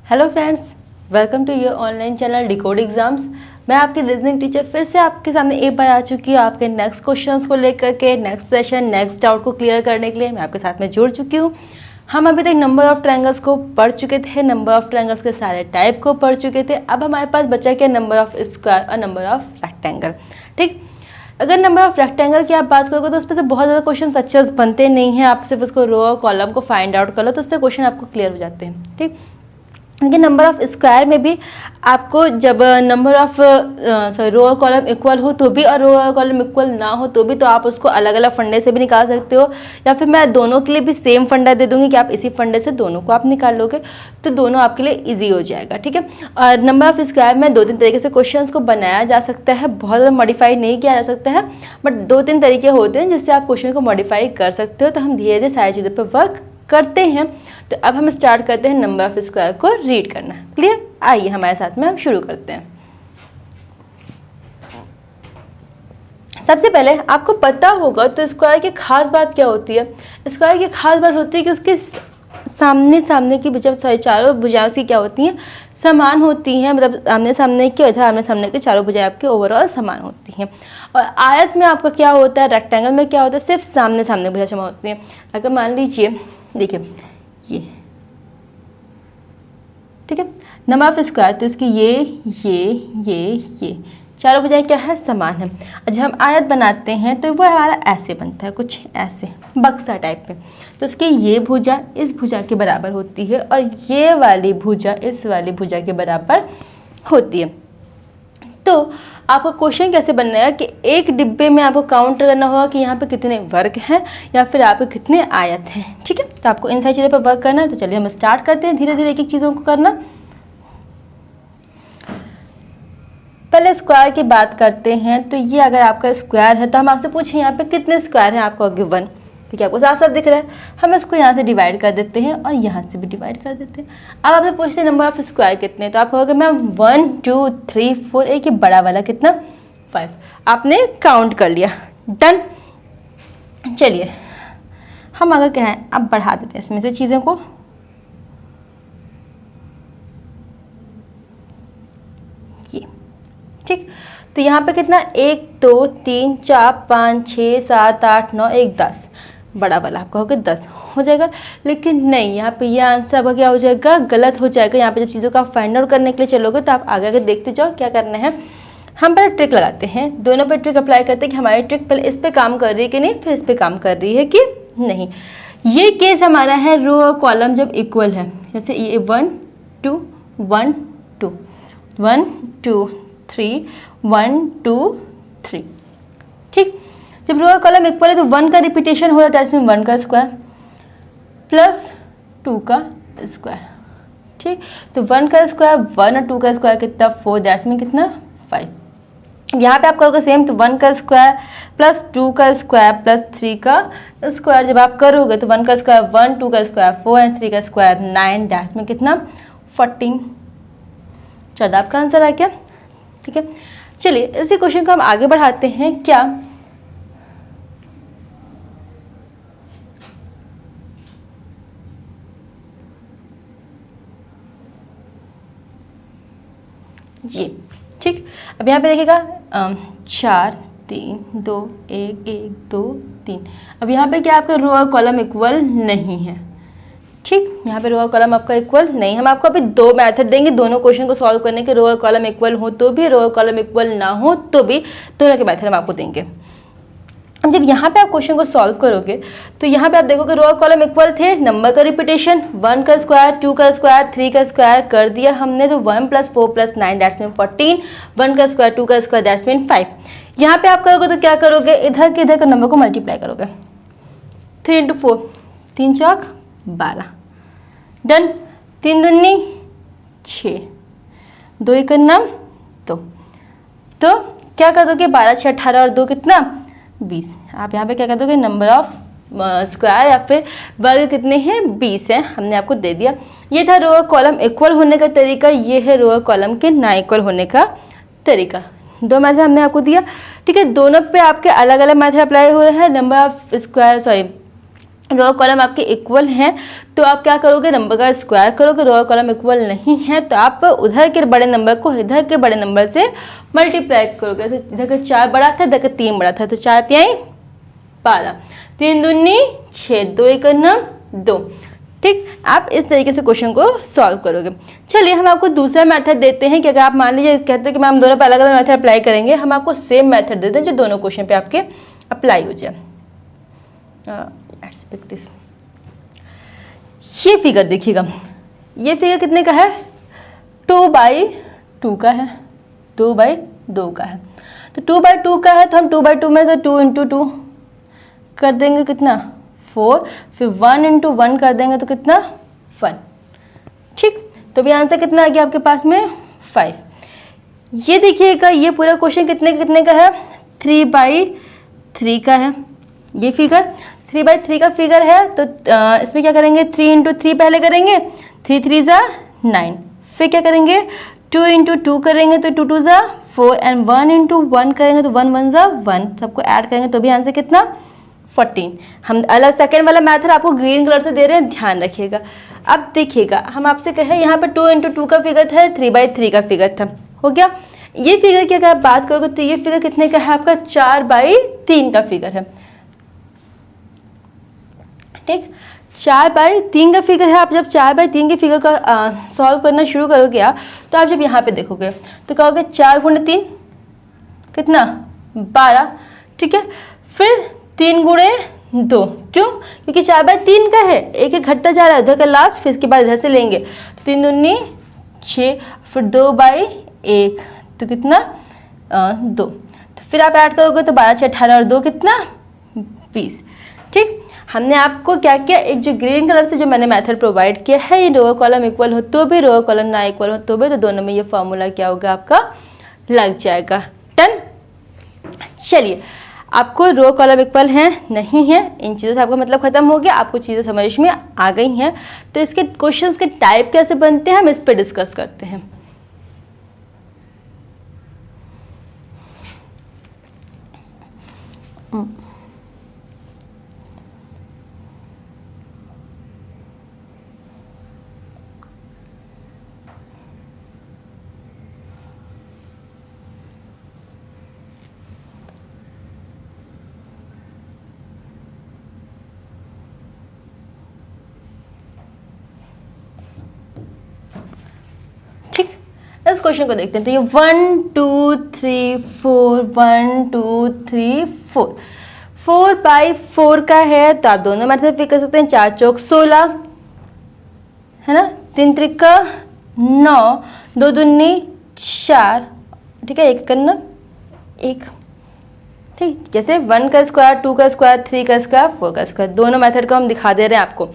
Hello friends, welcome to your online channel decode exams. मैं आपकी reasoning teacher फिर से आपके सामने एक बार आ चुकी हूँ। आपके नेक्स्ट क्वेश्चंस को लेकर के नेक्स्ट सेशन नेक्स्ट डाउट को क्लियर करने के लिए मैं आपके साथ में जुड़ चुकी हूँ। हम अभी तक नंबर ऑफ ट्रायंगल्स को पढ़ चुके थे, नंबर ऑफ ट्रायंगल्स के सारे टाइप को पढ़ चुके थे। अब हमारे पास बचा क्या, नंबर ऑफ स्क्वायर और नंबर ऑफ रेक्टेंगल। ठीक, अगर नंबर ऑफ रेक्टेंगल की आप बात करोगे तो उस पर से बहुत ज़्यादा क्वेश्चन अच्छे बनते नहीं हैं। आप सिर्फ उसको रो और कॉलम को फाइंड आउट कर लो तो उससे क्वेश्चन आपको क्लियर हो जाते हैं। ठीक, लेकिन नंबर ऑफ स्क्वायर में भी आपको जब नंबर ऑफ रो और कॉलम इक्वल हो तो भी और रो और कॉलम इक्वल ना हो तो भी तो आप उसको अलग अलग फंडे से भी निकाल सकते हो, या फिर मैं दोनों के लिए भी सेम फंडा दे दूंगी कि आप इसी फंडे से दोनों को आप निकाल लोगे तो दोनों आपके लिए ईजी हो जाएगा। ठीक है, और नंबर ऑफ स्क्वायर में 2-3 तरीके से क्वेश्चन को बनाया जा सकता है, बहुत ज़्यादा मॉडिफाई नहीं किया जा सकता है, बट 2-3 तरीके होते हैं जिससे आप क्वेश्चन को मॉडिफाई कर सकते हो। तो हम धीरे धीरे सारी चीज़ों पर वर्क करते हैं। तो अब हम स्टार्ट करते हैं नंबर ऑफ स्क्वायर को रीड करना। क्लियर, आइए हमारे साथ में हम शुरू करते हैं। सबसे पहले आपको पता होगा तो स्क्वायर की खास बात क्या होती है। स्क्वायर की खास बात होती है कि उसके सामने की चारों भुजाएं उसकी क्या होती हैं, समान होती हैं। मतलब आमने सामने की इधर आमने सामने की चारों भुजाएं आपके ओवरऑल समान होती हैं। और आयत में आपका क्या होता है, रेक्टेंगल में क्या होता है, सिर्फ सामने भुजाएं समान होती हैं। अगर मान लीजिए देखिए ये, ठीक है, नंबर ऑफ स्क्वायर तो इसकी ये चारों भुजाएं क्या है, समान है। और जब हम आयत बनाते हैं तो वो हमारा ऐसे बनता है, कुछ ऐसे बक्सा टाइप में। तो इसकी ये भुजा इस भुजा के बराबर होती है और ये वाली भुजा इस वाली भुजा के बराबर होती है। तो आपका क्वेश्चन कैसे बनना है कि एक डिब्बे में आपको काउंट करना होगा कि यहाँ पे कितने वर्ग हैं या फिर आपके कितने आयत हैं। ठीक है, तो आपको इन सारी चीज़ों पर वर्क करना है। तो चलिए हम स्टार्ट करते हैं धीरे धीरे एक एक चीज़ों को करना। पहले स्क्वायर की बात करते हैं। तो ये अगर आपका स्क्वायर है तो हम आपसे पूछें यहाँ पे कितने स्क्वायर हैं, आपको गिवन ठीक है, आपको साफ साफ दिख रहा है। हम इसको यहाँ से डिवाइड कर देते हैं और यहाँ से भी डिवाइड कर देते हैं। अब आपसे पूछते हैं नंबर ऑफ स्क्वायर कितने, तो आप कहोगे मैम 1 2 3 4, एक ये बड़ा वाला कितना 5। आपने काउंट कर लिया, डन। चलिए हम अगर कहें अब बढ़ा देते हैं इसमें से चीज़ों को। ये ठीक, तो यहाँ पे कितना 1 2 3 4 5 6 7 8 9 1 10, बड़ा वाला आप कहोगे 10 हो जाएगा। लेकिन नहीं, यहाँ पे ये आंसर आपका क्या हो जाएगा, गलत हो जाएगा। यहाँ पे जब चीज़ों का आप फाइंड आउट करने के लिए चलोगे तो आप आगे आगे देखते जाओ क्या करना है। हम पहले ट्रिक लगाते हैं, दोनों पे ट्रिक अप्लाई करते हैं कि हमारी ट्रिक पहले इस पे काम कर रही है कि नहीं, फिर इस पे काम कर रही है कि नहीं। ये केस हमारा है रो और कॉलम जब इक्वल है, जैसे ये 1 2 1 2 1 2 3 1 2 3। ठीक, जब रो और कॉलम इक्वल है तो 1 का रिपीटेशन हो जाता है, इसमें 1 का स्क्वायर प्लस 2 का स्क्वायर। ठीक, तो 1 का स्क्वायर 1 और 2 का स्क्वायर कितना 4, दैट्स में कितना 5। यहाँ पे आप करोगे सेम, तो 1 का स्क्वायर प्लस 2 का स्क्वायर प्लस 3 का स्क्वायर जब आप करोगे तो 1 का स्क्वायर 1, 2 का स्क्वायर 4 एंड 3 का स्क्वायर 9, दैट्स में कितना 14। 14 आपका आंसर आ गया। ठीक है, चलिए इसी क्वेश्चन को हम आगे बढ़ाते हैं। क्या ये ठीक, अब यहाँ पे देखिएगा 4 3 2 1 1 2 3। अब यहाँ पे क्या आपका रो और कॉलम इक्वल नहीं है। ठीक, यहाँ पे रो और कॉलम आपका इक्वल नहीं। हम आपको अभी 2 मेथड देंगे दोनों क्वेश्चन को सॉल्व करने के। रो और कॉलम इक्वल हो तो भी, रो और कॉलम इक्वल ना हो तो भी, दोनों के मेथड हम आपको देंगे। अब जब यहाँ पे आप क्वेश्चन को सॉल्व करोगे तो यहाँ पे आप देखोगे रो और कॉलम इक्वल थे, नंबर का रिपीटेशन 1 का स्क्वायर 2 का स्क्वायर 3 का स्क्वायर कर दिया हमने, तो 1 + 4 + 9 दैट्स मीन 14, 1 का स्क्वायर 2 का स्क्वायर दैट्स मीन 5। यहाँ पे आप करोगे तो क्या करोगे, इधर के इधर का नंबर को मल्टीप्लाई करोगे। 3 × 4 3 चौक 12, डन। 3 दूनी 6, 2 1 2, तो क्या कर दोगे 12 6 18 और 2 कितना 20। आप यहाँ पे क्या कर दोगे, नंबर ऑफ स्क्वायर या फिर वर्ग कितने हैं 20 है, हमने आपको दे दिया। ये था रो और कॉलम इक्वल होने का तरीका, ये है रो और कॉलम के ना इक्वल होने का तरीका। 2 मेथड हमने आपको दिया। ठीक है, दोनों पे आपके अलग अलग मेथड अप्लाई हो रहे हैं। Number of square row column आपके इक्वल हैं तो आप क्या करोगे, नंबर का स्क्वायर करोगे। रो कॉलम इक्वल नहीं है तो आप उधर के बड़े नंबर को इधर के बड़े नंबर से मल्टीप्लाई करोगे। जैसे इधर का 4 बड़ा था, इधर का 3 बड़ा था, तो 4 तिहाई 12, 3 दूनी 6, 2 1 2। ठीक, आप इस तरीके से क्वेश्चन को सॉल्व करोगे। चलिए हम आपको दूसरा मेथड देते हैं कि अगर आप मान लीजिए कहते हो कि मैम दोनों पे अलग अलग मेथड अप्लाई करेंगे, हम आपको सेम मेथड देते हैं जो दोनों क्वेश्चन पे आपके अप्लाई हो जाए। Let's pick this. ये फिगर देखिएगा, ये फिगर कितने का है, 2/2 का है, 2/2 का है। तो 2/2 का है तो हम 2/2 में से 2 × 2 कर देंगे कितना 4, फिर 1 × 1 कर देंगे तो कितना 1। ठीक, तो भी आंसर कितना आ गया आपके पास में 5। ये देखिएगा ये पूरा क्वेश्चन कितने का है, 3/3 का है। ये फिगर 3/3 का फिगर है तो इसमें क्या करेंगे, 3 × 3 पहले करेंगे, 3 3 ज़ा 9, फिर क्या करेंगे 2 × 2 करेंगे तो 2 2 ज़ा 4 एंड 1 × 1 करेंगे तो 1 1 ज़ा 1, सबको ऐड करेंगे तो भी आंसर कितना 14। हम अलग सेकेंड वाला मेथड आपको ग्रीन कलर से दे रहे हैं, ध्यान रखिएगा। अब देखिएगा हम आपसे कहे यहाँ पर 2 × 2 का फिगर था, 3/3 का फिगर था, हो गया। ये फिगर की अगर आप बात करोगे तो ये फिगर कितने का है आपका 4/3 का फिगर है। ठीक, 4/3 का फिगर है। आप जब 4/3 के फिगर का सॉल्व करना शुरू करोगे आप, तो आप जब यहाँ पे देखोगे तो कहोगे 4 × 3 कितना 12। ठीक है, फिर 3 × 2, क्यों, क्योंकि 4/3 का है, एक एक घटता जा रहा है, उधर का लास्ट, फिर इसके बाद इधर से लेंगे तो 3 दूनी 6, फिर 2/1 तो कितना 2, तो फिर आप ऐड करोगे तो 12 6 18 और 2 कितना 20। ठीक, हमने आपको क्या किया, एक जो ग्रीन कलर से जो मैंने मेथड प्रोवाइड किया है, ये रो कॉलम इक्वल हो तो भी, रो कॉलम ना इक्वल हो तो भी, तो दोनों में ये फॉर्मूला क्या होगा आपका लग जाएगा। डन। चलिए, आपको रो कॉलम इक्वल हैं नहीं है, इन चीज़ों से आपका मतलब खत्म हो गया, आपको चीज़ें समझ में आ गई हैं। तो इसके क्वेश्चंस के टाइप कैसे बनते हैं हम इस पर डिस्कस करते हैं। इस क्वेश्चन को देखते हैं। तो ये 1 2 3 4 1 2 3 4 4/4 का है तो आप दोनों मेथड फिर कर सकते हैं। 4 चौक 16 है ना, 3 त्रिका 9, 2 दूनी 4, ठीक है, 1 करना 1। ठीक, जैसे 1 का स्क्वायर 2 का स्क्वायर 3 का स्क्वायर 4 का स्क्वायर, दोनों मेथड को हम दिखा दे रहे हैं आपको।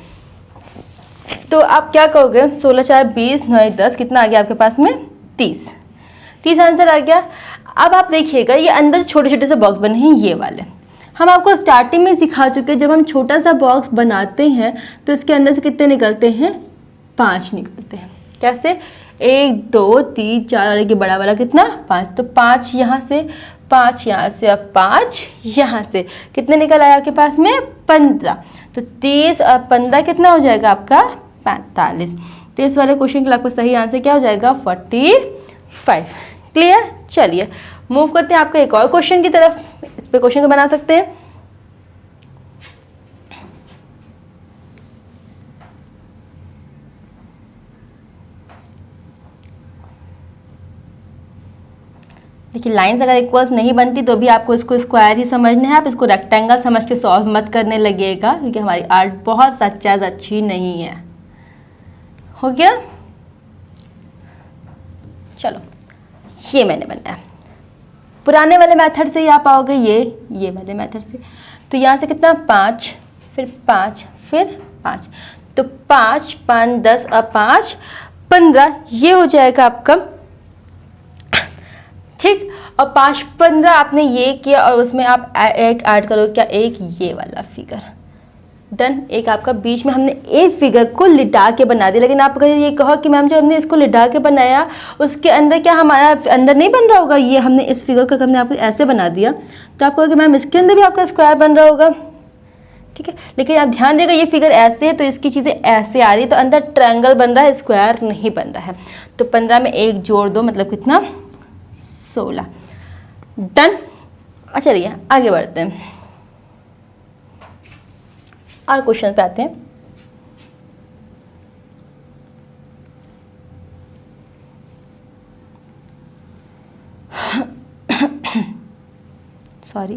तो आप क्या कहोगे, 16 4 20 9 10 कितना आ गया आपके पास में 30 आंसर आ गया। अब आप देखिएगा ये अंदर छोटे छोटे से बॉक्स बने हैं, ये वाले हम आपको स्टार्टिंग में सिखा चुके हैं। जब हम छोटा सा बॉक्स बनाते हैं तो इसके अंदर से कितने निकलते हैं 5 निकलते हैं। कैसे, 1 2 3 4 और ये बड़ा वाला कितना 5, तो 5 यहाँ से 5 यहाँ से और 5 यहाँ से, कितने निकल आया आपके पास में 15। तो 30 और 15 कितना हो जाएगा आपका 45। तो इस वाले क्वेश्चन के लिए आपका सही आंसर क्या हो जाएगा 45। क्लियर। चलिए मूव करते हैं आपका एक और क्वेश्चन की तरफ, इस पे क्वेश्चन को बना सकते हैं। देखिए लाइंस अगर इक्वल्स नहीं बनती तो भी आपको इसको स्क्वायर ही समझना है, आप इसको रेक्टेंगल समझ के सॉल्व मत करने लगिएगा, क्योंकि हमारी आर्ट बहुत सच्चा अच्छी नहीं है। हो गया, चलो ये मैंने बनाया पुराने वाले मेथड से ही आप आओगे ये वाले मेथड से। तो यहाँ से कितना 5 फिर 5 फिर 5, तो 5 5 10 और 5 15, ये हो जाएगा आपका। ठीक, और 5 15 आपने ये किया और उसमें आप एक ऐड करो, क्या एक ये वाला फिगर। डन। एक आपका बीच में हमने एक फिगर को लिटा के बना दिया। लेकिन आप अगर ये कहो कि मैम जो हमने इसको लिटा के बनाया उसके अंदर क्या हमारा अंदर नहीं बन रहा होगा, ये हमने इस फिगर को हमने आपको ऐसे बना दिया, तो आप कहोगे मैम इसके अंदर भी आपका स्क्वायर बन रहा होगा। ठीक है। लेकिन आप ध्यान देगा ये फिगर ऐसे है तो इसकी चीज़ें ऐसे आ रही है, तो अंदर ट्रायंगल बन रहा है, स्क्वायर नहीं बन रहा है। तो 15 में 1 जोड़ दो मतलब कितना, 16। डन। चलिए आगे बढ़ते हैं और क्वेश्चन पे आते हैं। सॉरी,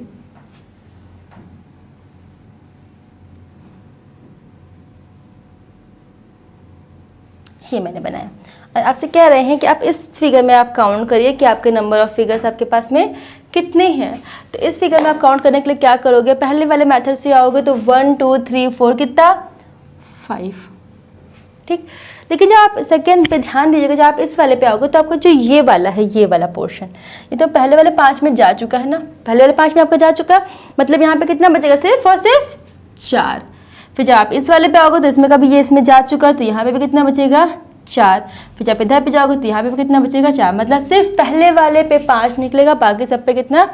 ये मैंने बनाया और आपसे कह रहे हैं कि आप इस फिगर में आप काउंट करिए कि आपके नंबर ऑफ फिगर्स आपके पास में कितने हैं। तो इस फिगर में आप काउंट करने के लिए क्या करोगे, पहले वाले मेथड से आओगे तो 1 2 3 4 कितना, 5, ठीक। लेकिन जब आप सेकेंड पे ध्यान दीजिएगा, जब आप इस वाले पे आओगे तो आपको जो ये वाला है, ये वाला पोर्शन, ये तो पहले वाले 5 में जा चुका है ना, पहले वाले 5 में आपका जा चुका है, मतलब यहाँ पे कितना बचेगा, सिर्फ और सिर्फ 4। फिर जब आप इस वाले पे आओगे तो इसमें का भी ये इसमें जा चुका है, तो यहाँ पे भी कितना बचेगा, 4। फिर जब इधर पे जाओगे तो यहाँ पे भी कितना बचेगा, 4। मतलब सिर्फ पहले वाले पे 5 निकलेगा, बाकी सब पे कितना,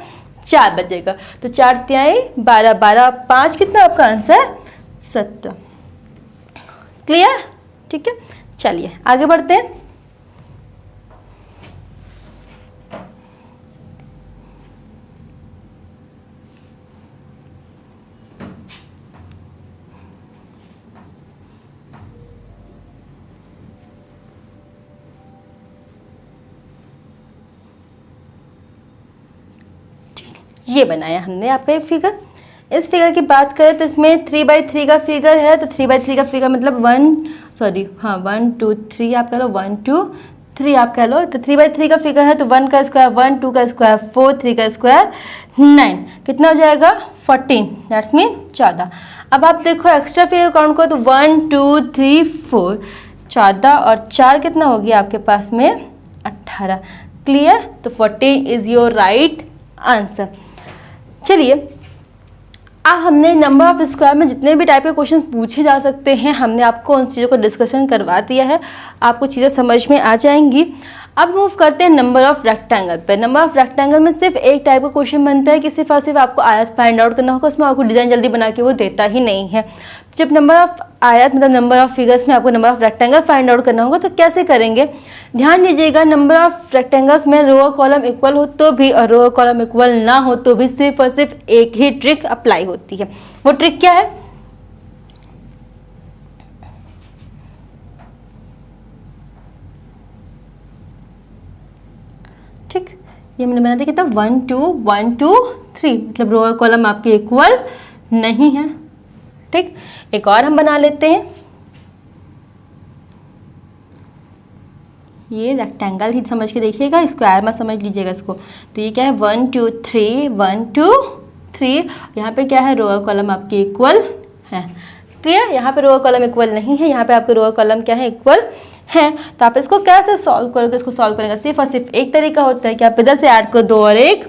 4 बचेगा। तो 4 तिहाई 12, 12 5 कितना, आपका आंसर 17। क्लियर, ठीक है। चलिए आगे बढ़ते हैं। ये बनाया हमने आपका एक फिगर। इस फिगर की बात करें तो इसमें 3/3 का फिगर है, तो 3/3 का फिगर मतलब 1 2 3 आप कह लो, 1 2 3 आप कह लो। तो 3/3 का फिगर है तो 1 का स्क्वायर 1, 2 का स्क्वायर 4, 3 का स्क्वायर 9, कितना हो जाएगा 14, दैट्स मीन 14। अब आप देखो एक्स्ट्रा फिगर काउंट करो तो 1 2 3 4, 14 और 4 कितना हो गया आपके पास में 18। क्लियर, तो 14 इज योर राइट आंसर। चलिए अब हमने नंबर ऑफ स्क्वायर में जितने भी टाइप के क्वेश्चन पूछे जा सकते हैं हमने आपको उन चीज़ों को डिस्कशन करवा दिया है, आपको चीज़ें समझ में आ जाएंगी। अब मूव करते हैं नंबर ऑफ रेक्टेंगल पे। नंबर ऑफ रेक्टेंगल में सिर्फ एक टाइप का क्वेश्चन बनता है कि सिर्फ और सिर्फ आपको आयत फाइंड आउट करना होगा, उसमें आपको डिज़ाइन जल्दी बना के वो देता ही नहीं है। जब नंबर ऑफ आयत मतलब नंबर ऑफ फिगर्स में आपको number of rectangle find out करना होगा तो कैसे करेंगे, ध्यान दीजिएगा। नंबर ऑफ रेक्टेंगल्स में रो और कॉलम इक्वल हो तो भी और रो और कॉलम इक्वल ना हो तो भी सिर्फ और सिर्फ एक ही ट्रिक अप्लाई होती है। वो ट्रिक क्या है, ठीक, ये मैंने बना दिया कितना 1 2 1 2 3, मतलब रो और कॉलम आपके इक्वल नहीं है। ठीक, एक और हम बना लेते हैं, ये रेक्टेंगल ही समझ के देखिएगा, स्क्वायर में समझ लीजिएगा इसको। तो ये क्या है 1 2 3 1 2 3, यहाँ पे क्या है रो और कॉलम आपके इक्वल है। क्लियर, यहाँ पे रो और कॉलम इक्वल नहीं है, यहाँ पे आपके रो और कॉलम क्या है इक्वल है। तो आप इसको कैसे सॉल्व करोगे, इसको सॉल्व करेंगे सिर्फ और सिर्फ एक तरीका होता है कि आप इधर से ऐड करो 2 और 1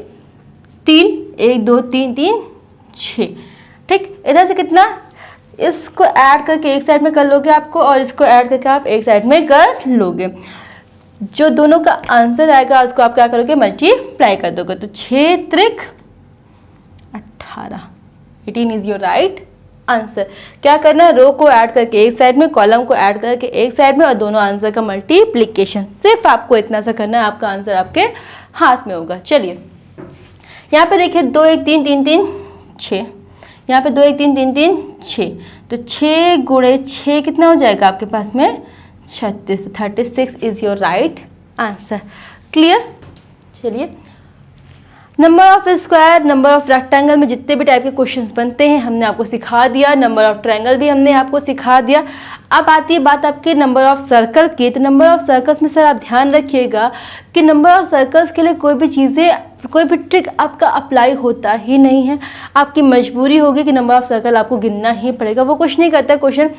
3, 1 2 3 3 6। ठीक, इधर से कितना, इसको ऐड करके एक साइड में कर लोगे आपको और इसको ऐड करके आप एक साइड में कर लोगे। जो दोनों का आंसर आएगा उसको आप क्या करोगे, मल्टीप्लाई कर दोगे। तो 6 त्रिक 18, 18 इज योर राइट आंसर। क्या करना है, रो को ऐड करके एक साइड में, कॉलम को ऐड करके एक साइड में और दोनों आंसर का मल्टीप्लिकेशन। सिर्फ आपको इतना सा करना है, आपका आंसर आपके हाथ में होगा। चलिए यहाँ पे देखिए 2 1 3 3 3 6, यहाँ पे 2 1 3 3 3 6, तो 6 गुणे 6 कितना हो जाएगा आपके पास में 36, 36 is your right answer. Clear. चलिए number of square, number of rectangle में जितने भी टाइप के क्वेश्चंस बनते हैं हमने आपको सिखा दिया, नंबर ऑफ ट्रायंगल भी हमने आपको सिखा दिया। अब आती है बात आपके नंबर ऑफ सर्कल की। तो नंबर ऑफ सर्कल्स में सर आप ध्यान रखिएगा कि नंबर ऑफ सर्कल्स के लिए कोई भी चीज़ें, कोई भी ट्रिक आपका अप्लाई होता ही नहीं है। आपकी मजबूरी होगी कि नंबर ऑफ सर्कल आपको गिनना ही पड़ेगा। वो कुछ नहीं करता क्वेश्चन,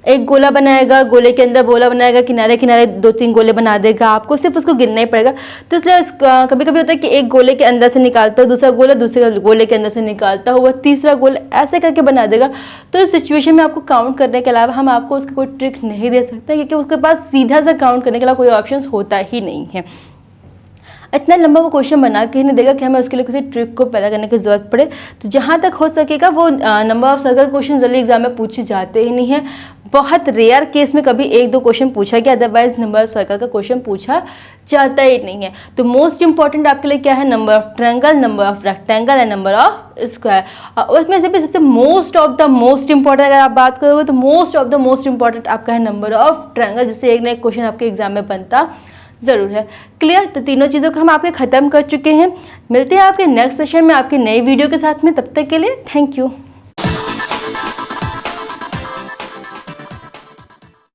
एक गोला बनाएगा, गोले के अंदर गोला बनाएगा, किनारे किनारे 2-3 गोले बना देगा, आपको सिर्फ उसको गिनना ही पड़ेगा। तो इसलिए कभी कभी होता है कि एक गोले के अंदर से निकालता है, दूसरा गोला दूसरे गोले के अंदर से निकालता हुआ, तीसरा गोला ऐसे करके बना देगा। तो इस सिचुएशन में आपको काउंट करने के अलावा हम आपको उसकी कोई ट्रिक नहीं दे सकते, क्योंकि उसके पास सीधा सा काउंट करने के अलावा कोई ऑप्शन होता ही नहीं है। इतना लंबा वो क्वेश्चन बना के ही नहीं देगा कि हमें उसके लिए किसी ट्रिक को पैदा करने की ज़रूरत पड़े। तो जहाँ तक हो सकेगा वो नंबर ऑफ सर्कल क्वेश्चन जल्दी एग्जाम में पूछे जाते ही नहीं है। बहुत रेयर केस में कभी 1-2 क्वेश्चन पूछा गया, अदरवाइज नंबर ऑफ सर्कल का क्वेश्चन पूछा जाता ही नहीं है। तो मोस्ट इंपॉर्टेंट आपके लिए क्या है, number of triangle, number of rectangle and number of square. और उसमें से भी सबसे most of the most important अगर आप बात करोगे तो most of the most important आपका है नंबर ऑफ ट्रायंगल, जिससे एक ना एक क्वेश्चन आपके एग्जाम में बनता ज़रूर है। क्लियर? तो तीनों चीज़ों को हम आपके ख़त्म कर चुके हैं। मिलते हैं आपके नेक्स्ट सेशन में आपकी नई वीडियो के साथ में। तब तक के लिए थैंक यू।